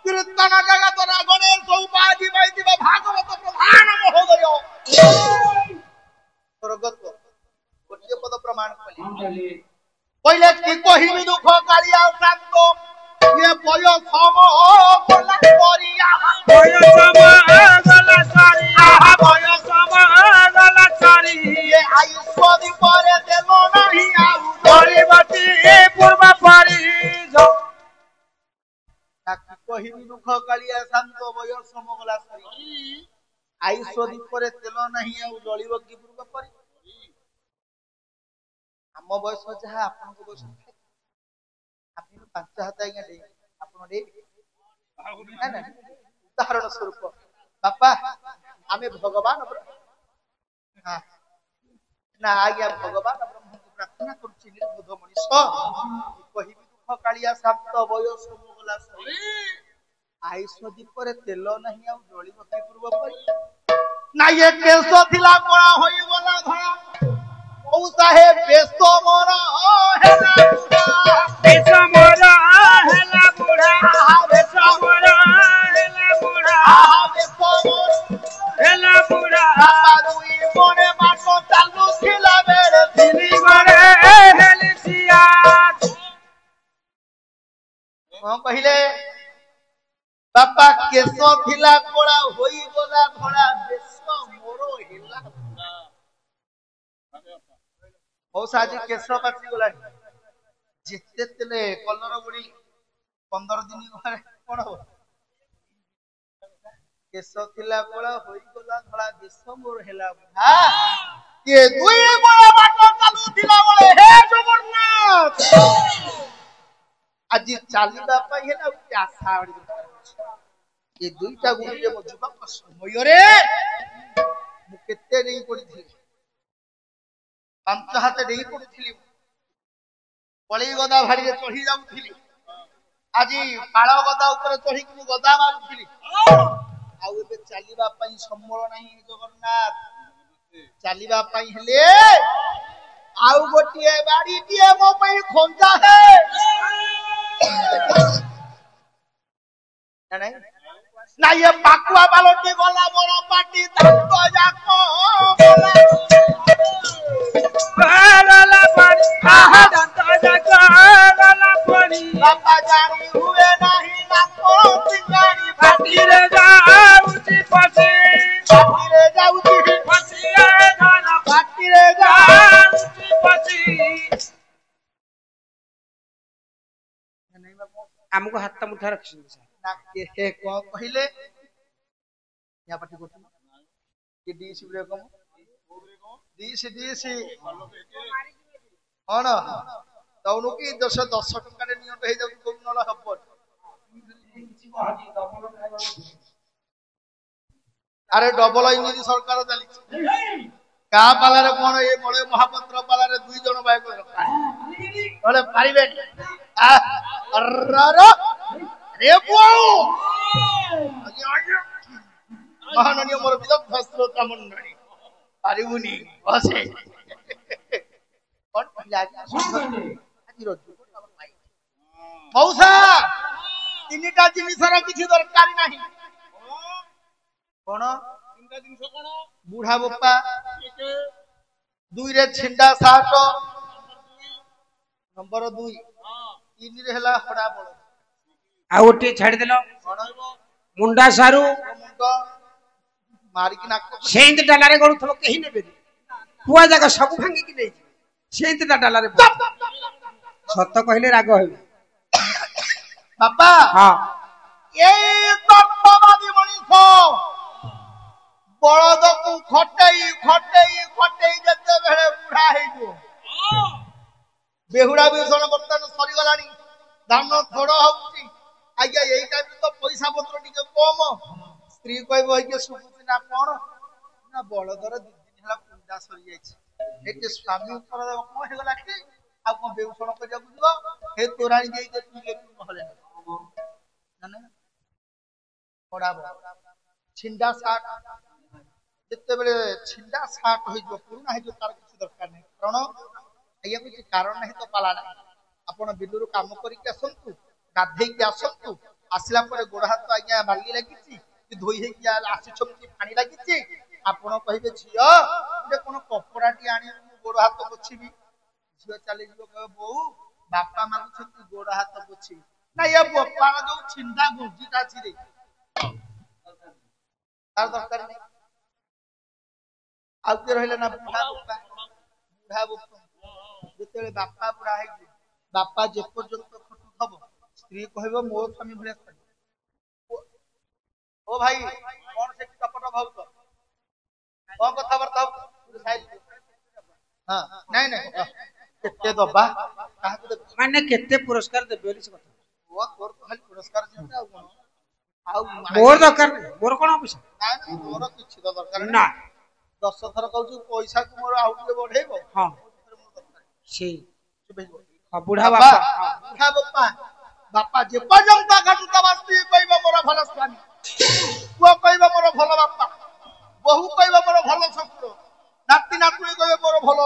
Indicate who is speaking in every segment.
Speaker 1: कीर्तन जगत गणेश उपाधि वैदिक भागवत प्रधान महोदय स्वर्गत्व गोटे पद प्रमाण कले पहले की कहिबी दुख कालिया शांत ये बय सम गला करिया
Speaker 2: बय सम गला सरिया बय सम गला सरी
Speaker 1: ये आयुष्वदी परे देलो नहीं आउ
Speaker 2: गरीबती पूर्व परी
Speaker 1: ताकि कहिबी दुख कालिया शांत बय सम गला सरी आयुष्वदी परे तेलो नहीं आउ जळिब की पूर्व परी हम बयस जहा आपन को बयस আপনি পাঁচ হাত আইয়া দে আপন দে না না উদাহরণ স্বরূপ বাপা আমি ভগবান হ্যাঁ না আজ্ঞা ভগবান ব্রহ্মকে প্রার্থনা করছি নির্বোধ মনীষ কহিবি দুঃখ কালিয়া শান্ত বয়স মোগলা সরি আইস দীপরে তেল নাহি আউ জলিব কি পূর্ব পরি না এ কেশ থিলা কড়া হই গলা ধরা ও সাহেব বেশ মরা হেলা
Speaker 2: বেশ মরা হেলা বুড়া বেশ মরা হেলা বুড়া
Speaker 1: বেশ মরা
Speaker 2: হেলা বুড়া
Speaker 1: বাদুই মনে মাটো চালু ছিলা বেড়ে
Speaker 2: দিলি গরে হেলিছিয়া
Speaker 1: কহিলে বাপা কেশ থিলা কড়া হই গলা ধরা বেশ মোর হেলা औषाजी केश पाची गला जिते तेले कलर बुड़ी 15 दिन घरे कोन हो केश थिला कोला होई गला धळा देश मोर हेला हां ये दुई बड़ा बाटो चालू थिला बळे हे जगन्नाथ আজি চালিবা পাই হেলা আশা আড়ি ये दुईटा गुडी जे मजुबा समय रे मु केते नहीं पड़ी पांच हाथ डेई पड़ुथिली पळी गदा भाड़ी रे चढ़ी जाउथिली आजी पाळ गदा ऊपर चढ़ी कि गदा मारुथिली आउ एबे चालीबा पई सम्बळ नाही जगन्नाथ चालीबा पई हेले आउ गोटिए बाड़ी दिए मो पई खोंजा है नहीं ना ये पाकुआ बालोटी गला मोर पाटी दांत जाको
Speaker 2: गला परी आहा दांत जाको गला परी
Speaker 1: बापा जानी हुए नहीं ना को सिंगारी
Speaker 2: फाटी रे जाउची पसी
Speaker 1: फाटी रे जाउची
Speaker 2: पसी ए गाना
Speaker 1: फाटी रे
Speaker 2: जाउची पसी हमको हाथ मुठा रखिन
Speaker 1: ना के को कहिले या पटी को के डी सी ब्रेक को डी सी हां तौनु की 10 टका रे नियत हे जाउ कोन नला हब्बन अरे डबल इंजिन सरकार चली का पाला रे कोन ए बळे महापत्र पाला रे दुई जण बाय को बोले पारिबे अर्र रे बुआऊ महाननीय मोर विदग्ध श्रोता मंडळी पारिबुनी बसे कोन पहिला আজি রজ্জু মৌসা তিনটা জিনিসর কিছু দরকার নাই কোন তিনটা জিনিস কোন বুঢ়া বাপা দুই রে ছিন্ডা সাট नंबर 2 तीन रे हला हडा बळ
Speaker 2: आ ओटी छाडी देलो मुंडा सारू
Speaker 1: मुंडा मारी कि नाक
Speaker 2: सेंत डालारे गळु थलो केही नेबे पुआ जागा सब भांगी कि नै सेंत डालारे सत्य कहले राग होई
Speaker 1: बापा
Speaker 2: हां
Speaker 1: ए तत्ववादी मनीष बळद को खटई जते बेले बुढा हे जो बेहुडा बिषण बर्तन सरी गलानी धान थोड़ होउची आज्ञा एई टाइम तो पैसा पत्र टिके कम स्त्री कहबो कि सुबुची ना कोन ना बळदर 2 दिन हला कुंडा सरी जाईछि एते स्वामी उत्तर देब कोन हे गला कि आ कोन बेहुषण करिया बुझबो हे तोराणी देई दे तू ले कहले ना थोड़ा छिंडा साट जते बेले छिंडा साट होई जो पुराना हे जो तार किछ दरकार नै कारण आज्ञा कुछ कारण नहीं तो पाला नहीं आपण बिलुरु काम करिक आसंतु गाधेई के आसंतु आसला गोड़ हाथ आज्ञा बाली लगी धोई आसुच्छी पानी लगी आपण कहे झी गोटे कौन कपड़ाटी आनी गोड़ हाथ पोछी झील चली बो बापा मागुच गोड़ हाथ पोछी ना ये बोपार जो छिंदा गुंजीटा अच्छी तार दरकार नहीं आउ किए रहिले ना बुढ़ा बोपा जिते बापा बुढ़ा है बापा जे पर्यंत खटुथब स्त्री कहब मो स्वामी भाई ओ भाई कौन से कपट भावुच कौन कथबार्ता हाँ नहीं नहीं केते दबा
Speaker 2: माने केते पुरस्कार देबे बोली से कथा
Speaker 1: वो तोर तो खाली पुरस्कार जिते आ कोन आउ
Speaker 2: मोर दरकार मोर कोन पैसा
Speaker 1: नहीं मोर किछि तो दरकार
Speaker 2: ना
Speaker 1: 10 थर कहू पैसा को मोर आउ के बढ़ेबो
Speaker 2: हां से
Speaker 1: बुढ़ा बापा बापा जे पर्यंत घटुता वास्ती कहबो मोर भल स्वामी वो कहबो मोर भल बापा बहु कहबो मोर भल शत्रु नाती नातुणी कहबो मोर भल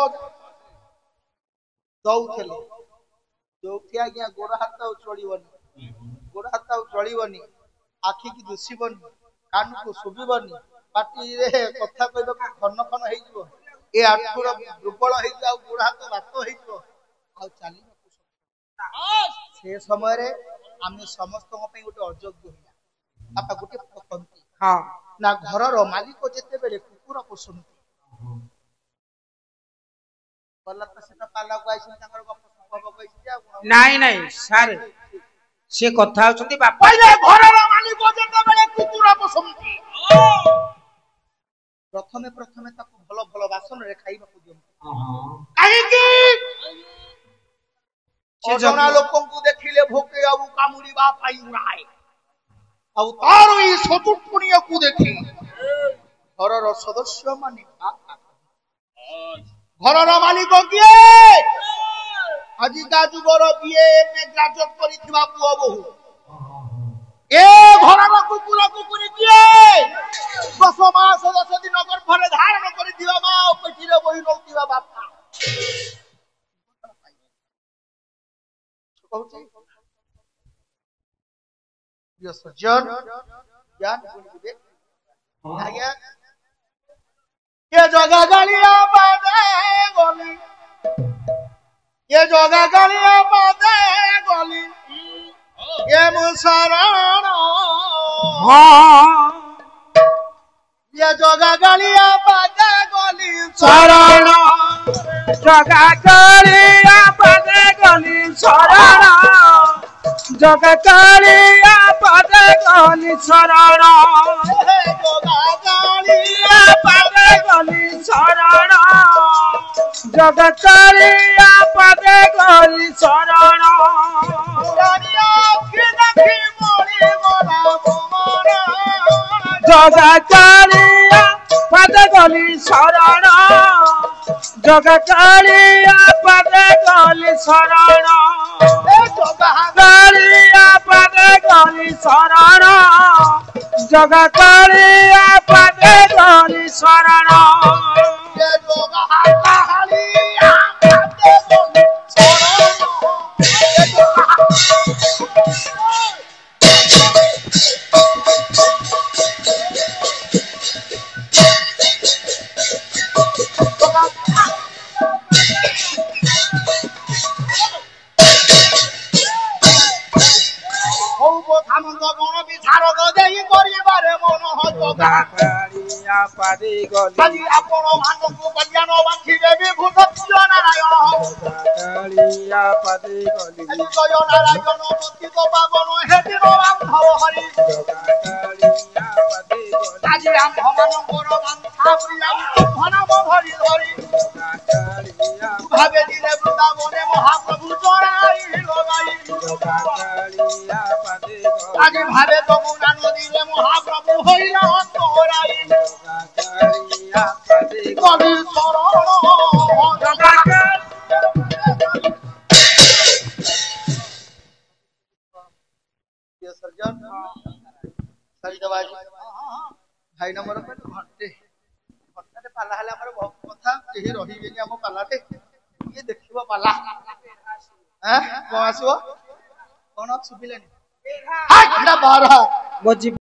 Speaker 1: दौथले जोथि आज्ञा गोड़ हाथ चलिबनी गोड़ हाथ चलिबनी आखि की दुसिबनी कान को सुबिबनी पाटी रे कथा कहबो खन खन हेई जिवो ए आठुर दुर्बल हेई जाउ गोड़ हाथ बात हेई जिवो आ चाली से समय रे आमे समस्त पई गोटे अयोग्य होइला आपा गोटे पकंती
Speaker 2: हां
Speaker 1: ना घर रो मालिक जेते बेले कुकुर पोसंती बल्ला त सेटा पाला को आइसिन ताकर गप कहछि आ
Speaker 2: नहीं नहीं सर से कथा होचंती बापा
Speaker 1: पहिले घर रो मालिक जेते बेले कुकुर पोसंती प्रथमे प्रथमे ताको भलो भलो बासन रे खाइबा को दियम काहे की जना लोकों को देखिले भोके आउ कामुड़ीबा पाई उड़ाए आउ तार ई सतुपुनिया को देखि घर रो सदस्य माने घर रो मालिक किए আজি का जुगर बीए में ग्रेजुएट करिथिबा पुओ बहु ए घर रो कुकुर कुकुरी किए 10 मास 10 दिन गर्भरे धारण करिथिबा मा पेटिरे बहि रोथिबा बापा सज्जन ज्ञान गुण विवेक आज्ञा ये जगह गलिया बादे गली ये जगह गलिया बादे गली ये मुसरण ये जगह गलिया बादे गली
Speaker 2: शरण जगह गलिया बादे गली शरण जगह गलिया बादे गली शरण
Speaker 1: जगह गलिया
Speaker 2: बादे गली शरण जगह गलिया बादे गली शरण जगह गलिया बादे गली शरण जगह गलिया बादे गली शरण गलिया बादे गली शरण जगह गलिया बादे गली शरण
Speaker 1: ଆପଣ ମାନଙ୍କୁ କଲ୍ୟାଣ ବାନ୍ଧିବେ ବିଭୂତ ନାରାୟଣ
Speaker 2: कालिया पदे गली
Speaker 1: जय नारायण पतित पावन हे दिन बांधव हरि
Speaker 2: कालिया पदे गली
Speaker 1: आज आम्भ ମାନଙ୍କର ବାନ୍ଧା ପ୍ରିୟା ଧନମ ଧରି ଧରି
Speaker 2: कालिया
Speaker 1: ଭାବେ ଦିନେ ବୃନ୍ଦାବନେ ମହାପ୍ରଭୁ ଚରାଇ ଲଗାଇ
Speaker 2: कालिया पदे
Speaker 1: ଆଜି ଭାବେ ଯମୁନା ନଦୀରେ ମହାପ୍ରଭୁ ହୋଇଲା ତୋରାଇ
Speaker 2: कालिया पदे
Speaker 1: କବି ଶରଣ सर्जन सारी दवाई भाई नंबर पे घंटे घंटे पाला हले हमर बहुत कथा केही रही गेनी हम पालाटे ये देखिबो पाला हैं को आसो कोन सुबिलेनी हाथ खड़ा बारह
Speaker 2: ମୋ ଜୀବନ